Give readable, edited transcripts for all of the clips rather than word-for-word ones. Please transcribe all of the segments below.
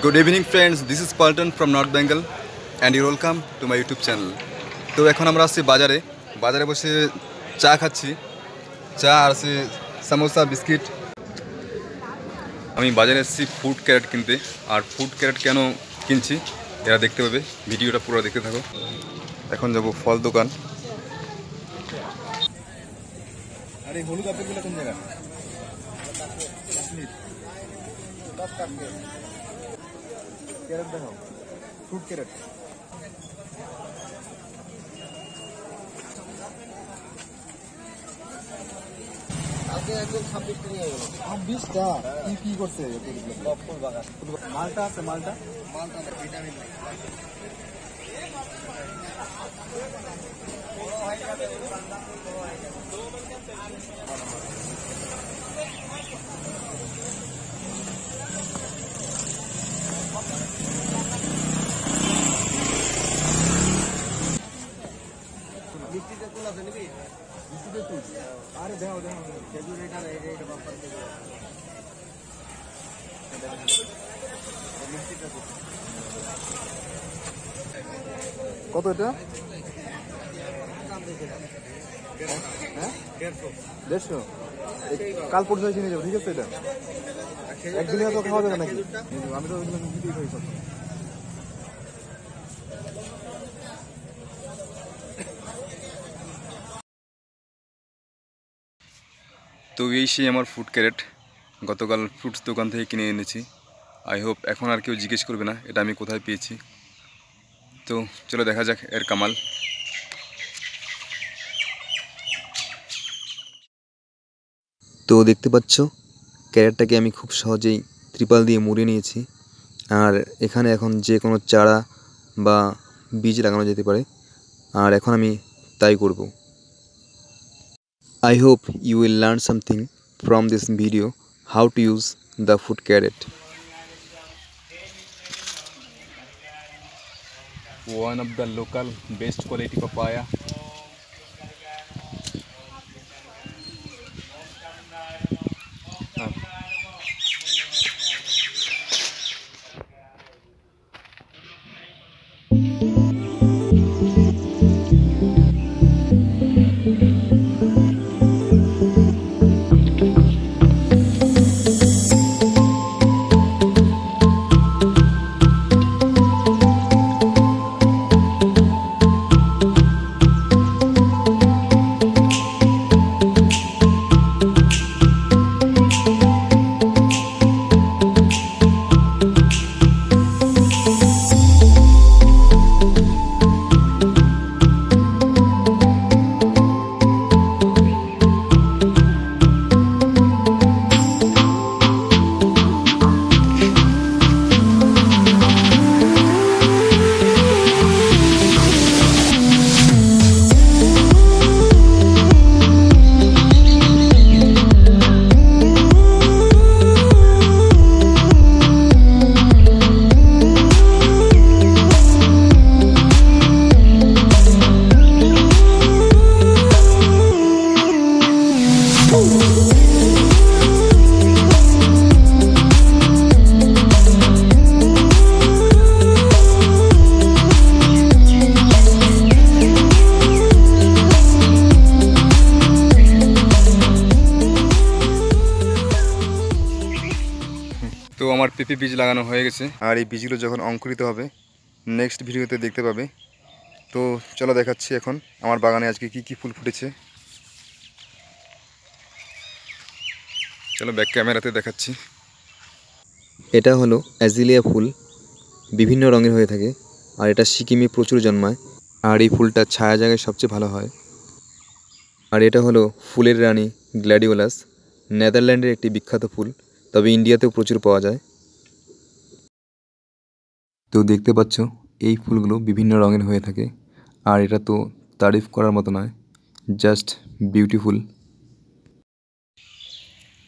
Good evening friends, this is Paltan from North Bengal and you're welcome to my YouTube channel. তো এখন আমরা আসছি বাজারে বসে চা খাচ্ছি, চা আর আছে সামোসা বিস্কিট। আমি বাজারে এসেছি ফুড ক্যারেট কিনতে, আর ফুড ক্যারেট কেন কিনছি এরা দেখতে পাবে, ভিডিওটা পুরো দেখতে থাকো। এখন যাব ফল দোকান। আরে হলুদ আপেলগুলো কোন জায়গা? ক্যারেট দেখাও, ফ্রুট ক্যারেট। আগে একদম 26 টাকা হয়ে গেল। 26 টা কি করছে? ফুল বাগান। মালটা আছে, মালটা ভিটামিন নাই। মিষ্টিতে ফুল আছে নাকি? মিষ্টিতে ফুল আরে দাও খেজুর এটা বাম্পার খেজুর। কত এটা? হ্যাঁ 150। কাল পরশু এসে নিয়ে যাবো, ঠিক আছে? এটা একদিনে তো খাওয়া যাবে নাকি? আমি তো দিতেই খাই সব। তো এই সেই আমার ফুড ক্যারেট, গতকাল ফ্রুটস দোকান থেকে কিনে এনেছি। আই হোপ এখন আর কেউ জিজ্ঞেস করবে না এটা আমি কোথায় পেয়েছি। তো চলো দেখা যাক এর কামাল। তো দেখতে পাচ্ছ ক্যারেটটাকে আমি খুব সহজেই ত্রিপাল দিয়ে মুড়ে নিয়েছি, আর এখানে এখন যে কোনো চারা বা বীজ লাগানো যেতে পারে, আর এখন আমি তাই করব। I hope you will learn something from this video how to use the food carrot. One of the local best quality papaya. তো আমার পেঁপে বীজ লাগানো হয়ে গেছে, আর এই বীজগুলো যখন অঙ্কুরিত হবে নেক্সট ভিডিওতে দেখতে পাবে। তো চলো দেখাচ্ছি এখন আমার বাগানে আজকে কি কি ফুল ফুটেছে। চলো ব্যাক ক্যামেরাতে দেখাচ্ছি। এটা হলো অ্যাজিলিয়া ফুল, বিভিন্ন রঙের হয়ে থাকে, আর এটা সিকিমে প্রচুর জন্মায়, আর এই ফুলটা ছায়া জায়গায় সবচেয়ে ভালো হয়। আর এটা হলো ফুলের রানী গ্ল্যাডিওলাস, নেদারল্যান্ডের একটি বিখ্যাত ফুল, তবে ইন্ডিয়াতেও প্রচুর পাওয়া যায়। তো দেখতে পাচ্ছ এই ফুলগুলো বিভিন্ন রঙের হয়ে থাকে, আর এটা তো তারিফ করার মতো নয়, জাস্ট বিউটিফুল।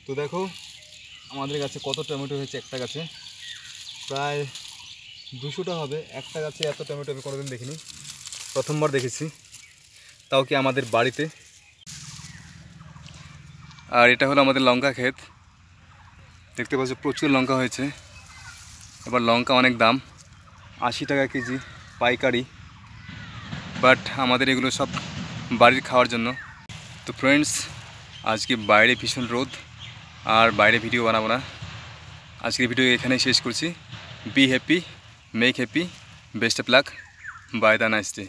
তো দেখো আমাদের গাছে কত টমেটো হয়েছে, একটা গাছে প্রায় 200টা হবে। একটা গাছে এত টমেটো আমি কোনোদিন দেখিনি, প্রথমবার দেখেছি, তাও কি আমাদের বাড়িতে। আর এটা হলো আমাদের লঙ্কা ক্ষেত, দেখতে পাচ্ছ প্রচুর লঙ্কা হয়েছে। এবার লঙ্কা অনেক দাম, 80 টাকা কেজি পাইকারি, বাট আমাদের এগুলো সব বাড়ির খাওয়ার জন্য। তো ফ্রেন্ডস, আজকে বাইরে ভীষণ রোদ আর বাইরে ভিডিও বানাবো না, আজকের ভিডিও এখানেই শেষ করছি। Be happy, make happy, best of luck, bye the nice day.